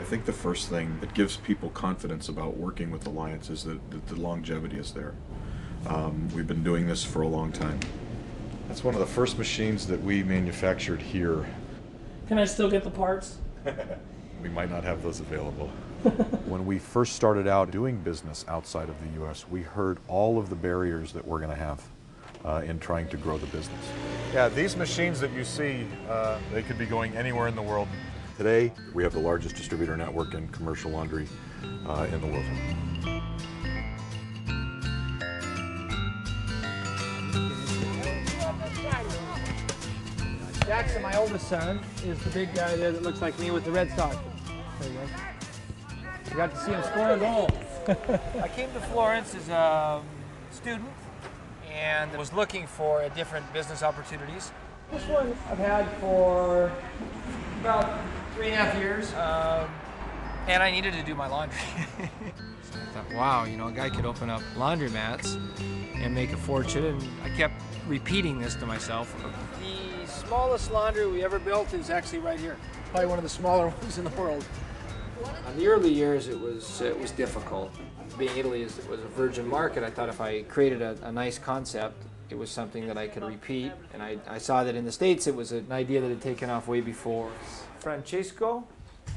I think the first thing that gives people confidence about working with Alliance is that the longevity is there. We've been doing this for a long time. That's one of the first machines that we manufactured here. Can I still get the parts? We might not have those available. When we first started out doing business outside of the U.S., we heard all of the barriers that we're going to have in trying to grow the business. Yeah, these machines that you see, they could be going anywhere in the world. Today, we have the largest distributor network in commercial laundry in the world. Jackson, my oldest son, is the big guy there that looks like me with the red sock. There you go. You got to see him score a goal. I came to Florence as a student and was looking for different business opportunities. This one I've had for about 3.5 years, And I needed to do my laundry. So I thought, wow, you know, a guy could open up laundromats and make a fortune, and I kept repeating this to myself. The smallest laundry we ever built is actually right here. Probably one of the smaller ones in the world. In the early years, it was difficult. Being Italy was a virgin market, I thought if I created a nice concept, it was something that I could repeat. And I saw that in the States, it was an idea that had taken off way before. Francesco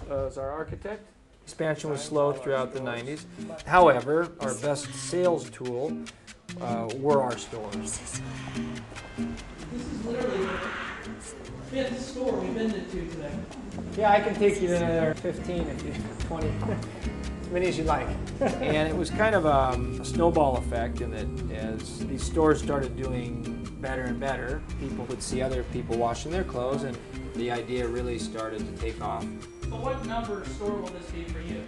was our architect. Expansion was slow throughout the 90s. However, our best sales tool were our stores. This is literally the 5th store we've been to today. Yeah, I can take you to another 15 if you 20, as many as you like. And it was kind of a snowball effect in that as these stores started doing better and better, people would see other people washing their clothes, and the idea really started to take off. So what number store will this be for you?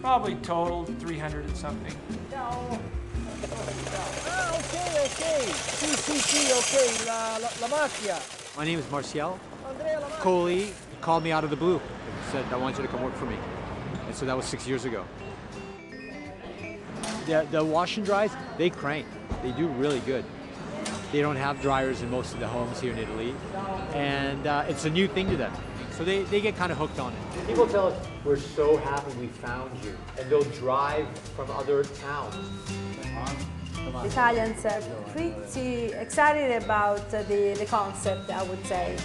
Probably total 300 and something. No. Okay. Okay. La macchia. My name is Martial. Coley called me out of the blue and said, I want you to come work for me. And so that was 6 years ago. The wash and dries, they crank. They do really good. They don't have dryers in most of the homes here in Italy. And it's a new thing to them. So they get kind of hooked on it. People tell us, we're so happy we found you. And they'll drive from other towns. Italians are pretty excited about the concept, I would say.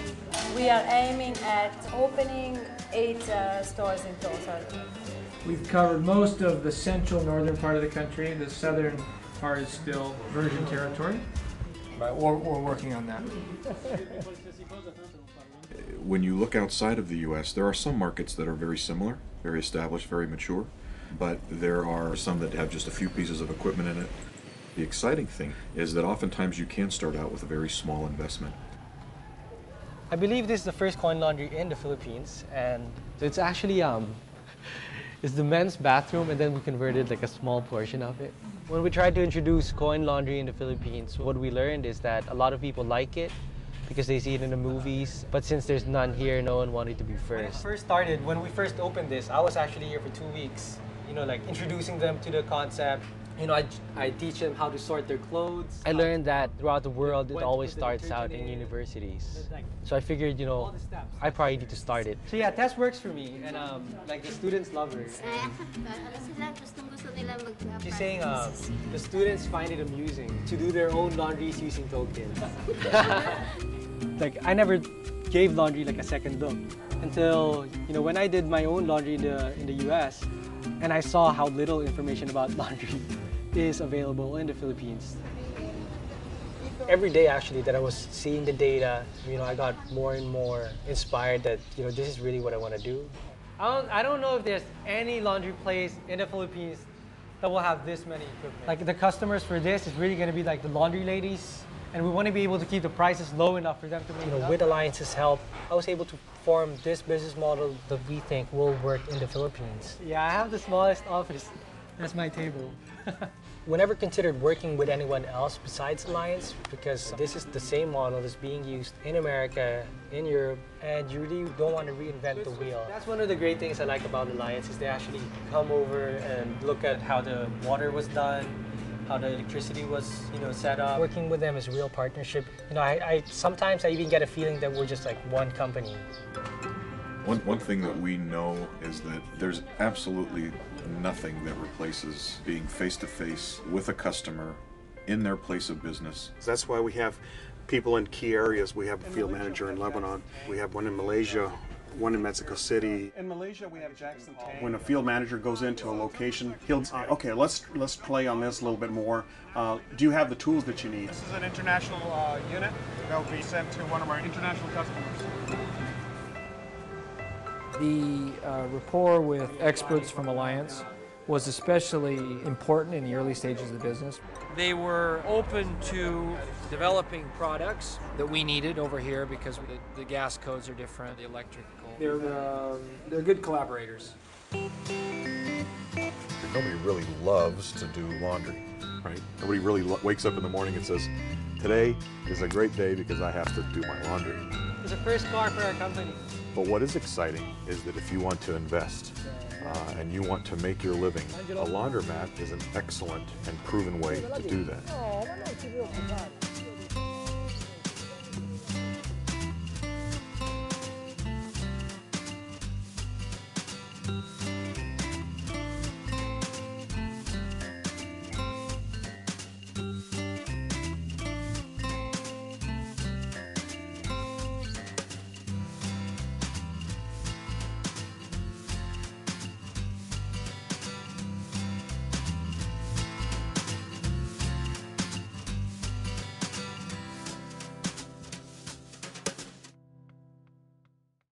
We are aiming at opening 8 stores in total. We've covered most of the central northern part of the country. The southern part is still virgin territory. But we're working on that. When you look outside of the U.S., there are some markets that are very similar, very established, very mature, but there are some that have just a few pieces of equipment in it. The exciting thing is that oftentimes you can start out with a very small investment. I believe this is the first coin laundry in the Philippines, and it's actually it's the men's bathroom, and then we converted like a small portion of it. When we tried to introduce coin laundry in the Philippines, what we learned is that a lot of people like it because they see it in the movies, but since there's none here, no one wanted to be first. When we first opened this, I was actually here for 2 weeks, you know, like introducing them to the concept. You know, I teach them how to sort their clothes. I learned that throughout the world, it always starts out in universities. So I figured, you know, I probably need to start it. So yeah, Tess works for me, and like the students love her. She's saying the students find it amusing to do their own laundries using tokens. Like I never gave laundry like a second look until, you know, when I did my own laundry in the US, and I saw how little information about laundry is available in the Philippines. Every day actually that I was seeing the data, you know, I got more and more inspired that, you know, this is really what I want to do. I don't know if there's any laundry place in the Philippines that will have this many equipment. Like the customers for this is really going to be like the laundry ladies, and we want to be able to keep the prices low enough for them to make, you know, with Alliance's help, I was able to form this business model that we think will work in the Philippines. Yeah, I have the smallest office. That's my table. We never considered working with anyone else besides Alliance because this is the same model that's being used in America, in Europe, and you really don't want to reinvent the wheel. That's one of the great things I like about Alliance is they actually come over and look at how the water was done, how the electricity was, you know, set up. Working with them is a real partnership. You know, I sometimes I even get a feeling that we're just like one company. One thing that we know is that there's absolutely nothing that replaces being face-to-face with a customer in their place of business. That's why we have people in key areas. We have a field manager in Lebanon. We have one in Malaysia, one in Mexico City. In Malaysia, we have Jackson Tang. When a field manager goes into a location, he'll say, okay, let's play on this a little bit more. Do you have the tools that you need? This is an international unit that will be sent to one of our international customers. The rapport with experts from Alliance was especially important in the early stages of the business. They were open to developing products that we needed over here because the gas codes are different, the electrical. They're good collaborators. Nobody really loves to do laundry, right? Nobody really wakes up in the morning and says, today is a great day because I have to do my laundry. It's the first car for our company. But what is exciting is that if you want to invest and you want to make your living, a laundromat is an excellent and proven way to do that.